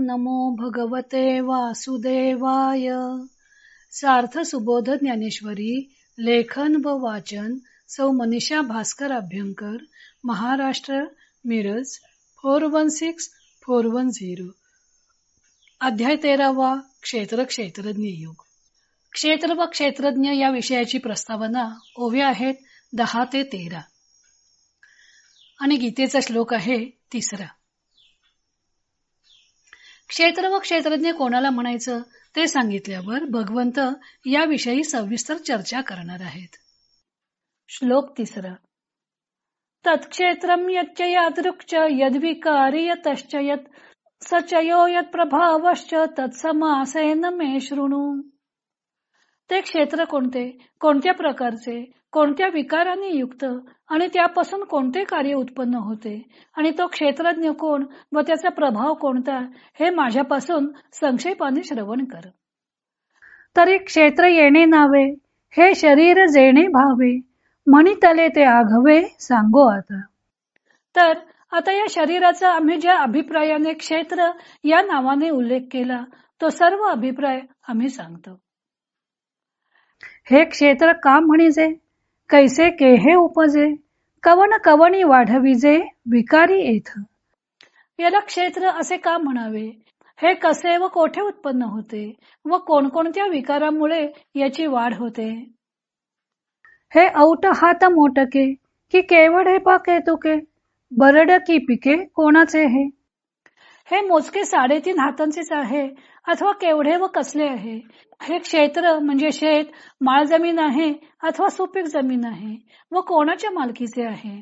नमो भगवते वासुदेवाय. सार्थ सुबोध ज्ञानेश्वरी. लेखन व वाचन सौ मनीषा भास्कर अभ्यंकर, महाराष्ट्र, मिरज 416410. अध्याय 13वा. क्षेत्र क्षेत्रज्ञ योग. क्षेत्र व क्षेत्रज्ञ या विषयाची प्रस्तावना ओव्या आहेत 10 ते 13 आणि गीतेचा श्लोक आहे 3. क्षेत्र व क्षेत्रज्ञ कोणाला म्हणायचं ते सांगितल्यावर भगवंत याविषयी सविस्तर चर्चा करणार आहेत. श्लोक 3. तत्क्षेत्रम यच्च यादृक्च यद्विकारी यतश्च यत् सचयो यत् प्रभावश्च तत्समासेन मे शृणु. ते क्षेत्र कोणते, कोणत्या प्रकारचे, कोणत्या विकाराने युक्त आणि त्यापासून कोणते कार्य उत्पन्न होते आणि तो क्षेत्रज्ञ कोण व त्याचा प्रभाव कोणता हे माझ्यापासून संक्षेपाने श्रवण कर. तरी क्षेत्र येणे नावे, हे शरीर जेणे भावे, म्हणितले ते आघवे सांगो आता. तर आता या शरीराचा आम्ही ज्या अभिप्रायाने क्षेत्र या नावाने उल्लेख केला तो सर्व अभिप्राय आम्ही सांगतो. हे क्षेत्र का म्हणिजे, कैसे केहे उपजे, कवन कवनी वाढविजे विकारी येथ. याला क्षेत्र असे का म्हणावे, हे कसे व कोठे उत्पन्न होते व कोणकोणत्या विकारामुळे याची वाढ होते. हे औट हात मोटके की केवढ हे पाके तुके, बरड की पिके कोणाचे हे. हे मोजके 3.5 हातांचेच आहे अथवा केवढे व कसले आहे. हे क्षेत्र म्हणजे शेत, माळ जमीन आहे अथवा सुपीक जमीन आहे व कोणाच्या मालकीचे आहे.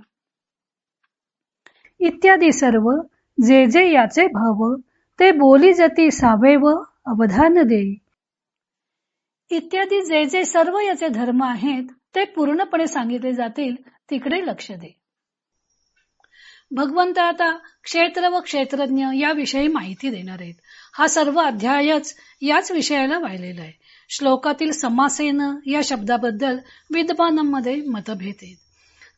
इत्यादी सर्व जे जे याचे भाव, ते बोली जती सावे व अवधान देई. इत्यादी जे जे सर्व याचे धर्म आहेत ते पूर्णपणे सांगितले जातील तिकडे लक्ष दे. भगवंत आता क्षेत्र व क्षेत्रज्ञ याविषयी माहिती देणार आहेत. हा सर्व अध्यायच याच विषयाला वाहिलेला आहे. श्लोकातील समासेन या शब्दाबद्दल विद्वानांमध्ये मतभेद आहेत.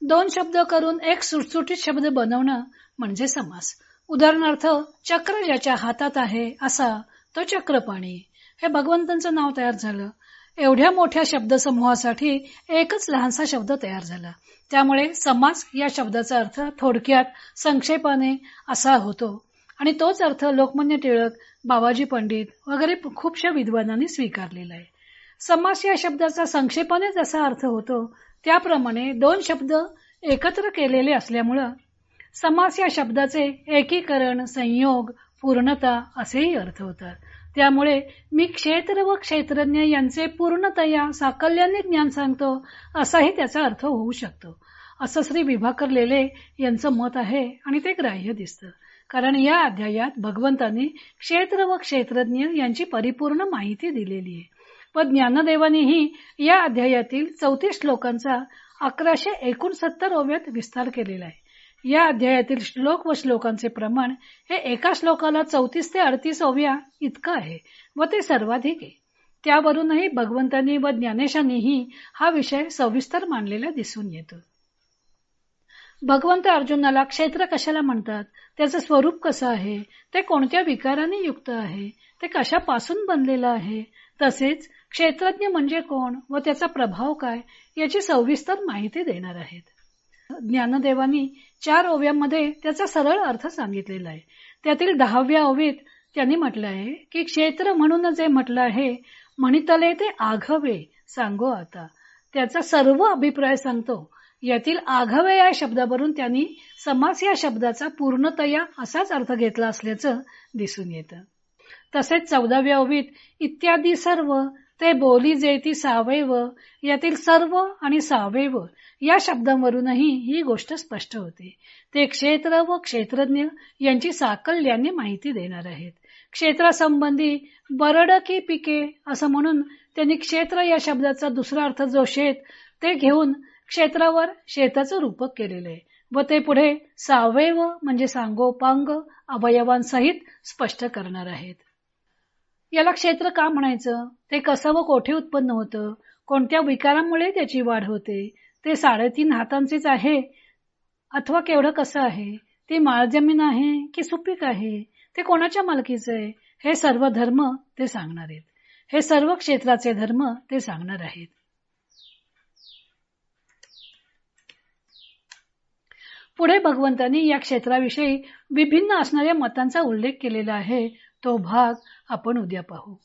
2 शब्द करून एक सुटसुटीत शब्द बनवणं म्हणजे समास. उदाहरणार्थ, चक्र ज्याच्या हातात आहे असा तो चक्रपाणी. हे भगवंतांचं नाव तयार झालं. एवढ्या मोठ्या शब्दसमूहासाठी एकच लहानसा शब्द तयार झाला. त्यामुळे समास या शब्दाचा अर्थ थोडक्यात संक्षेपाने असा होतो आणि तोच अर्थ लोकमान्य टिळक, बाबाजी पंडित वगैरे खूपशा विद्वानांनी स्वीकारलेला आहे. समास या शब्दाचा संक्षेपाने जसा अर्थ होतो त्याप्रमाणे 2 शब्द एकत्र केलेले असल्यामुळं समास या शब्दाचे एकीकरण, संयोग, पूर्णता असेही अर्थ होतात. त्यामुळे मी क्षेत्र व क्षेत्रज्ञ यांचे पूर्णतया साकल्याने ज्ञान सांगतो असाही त्याचा अर्थ होऊ शकतो, असं श्री विभाकर लेले यांचं मत आहे आणि ते ग्राह्य दिसतं. कारण या अध्यायात भगवंतांनी क्षेत्र व क्षेत्रज्ञ यांची परिपूर्ण माहिती दिलेली आहे व ज्ञानदेवानेही या अध्यायातील 34 श्लोकांचा 1169 ओव्यात विस्तार केलेला आहे. या अध्यायातील श्लोक व श्लोकांचे प्रमाण हे एका श्लोकाला 34 ते 38 ओव्या इतकं आहे व ते सर्वाधिक आहे. त्यावरूनही भगवंतांनी व ज्ञानेशांनीही हा विषय सविस्तर मांडलेला दिसून येतो. भगवंत अर्जुनाला क्षेत्र कशाला म्हणतात, त्याचं स्वरूप कसं आहे, ते कोणत्या विकाराने युक्त आहे, ते कशापासून बनलेलं आहे, तसेच क्षेत्रज्ञ म्हणजे कोण व त्याचा प्रभाव काय याची सविस्तर माहिती देणार आहेत. ज्ञानदेवांनी 4 ओव्यांमध्ये त्याचा सरळ अर्थ सांगितलेला आहे. त्यातील 10व्या ओवीत त्यांनी म्हटलं आहे की क्षेत्र म्हणून जे म्हटलं आहे, म्हणितले ते आघवे सांगो आता. त्याचा सर्व अभिप्राय सांगतो. यातील आघवे या शब्दावरून त्यांनी समास या शब्दाचा पूर्णतया असाच अर्थ घेतला असल्याचं दिसून येतं. तसेच 14व्या ओवीत इत्यादी सर्व ते बोली जेती सावैव, यातील सर्व आणि सावैव या शब्दांवरूनही ही गोष्ट स्पष्ट होते. ते क्षेत्र व क्षेत्रज्ञ यांची साकल्याने माहिती देणार आहेत. क्षेत्रासंबंधी बरड की पिके असं म्हणून त्यांनी क्षेत्र या शब्दाचा दुसरा अर्थ जो शेत ते घेऊन क्षेत्रावर शेताचं रूपक केलेलं आहे व ते पुढे सावैव म्हणजे सांगोपांग अवयवांसहित स्पष्ट करणार आहेत. याला क्षेत्र का म्हणायचं, ते कसं व कोठे उत्पन्न होतं, कोणत्या विकारामुळे त्याची वाढ होते, ते 3.5 हातांचेच आहे अथवा केवढं कसं आहे, ती माळ जमीन आहे की सुपीक आहे, ते कोणाच्या मालकीचे आहे, हे सर्व धर्म ते सांगणार आहेत. हे सर्व क्षेत्राचे धर्म ते सांगणार आहेत. पुढे भगवंतांनी या क्षेत्राविषयी विभिन्न असणाऱ्या मतांचा उल्लेख केलेला आहे. तो भाग आपण उद्या पाहू.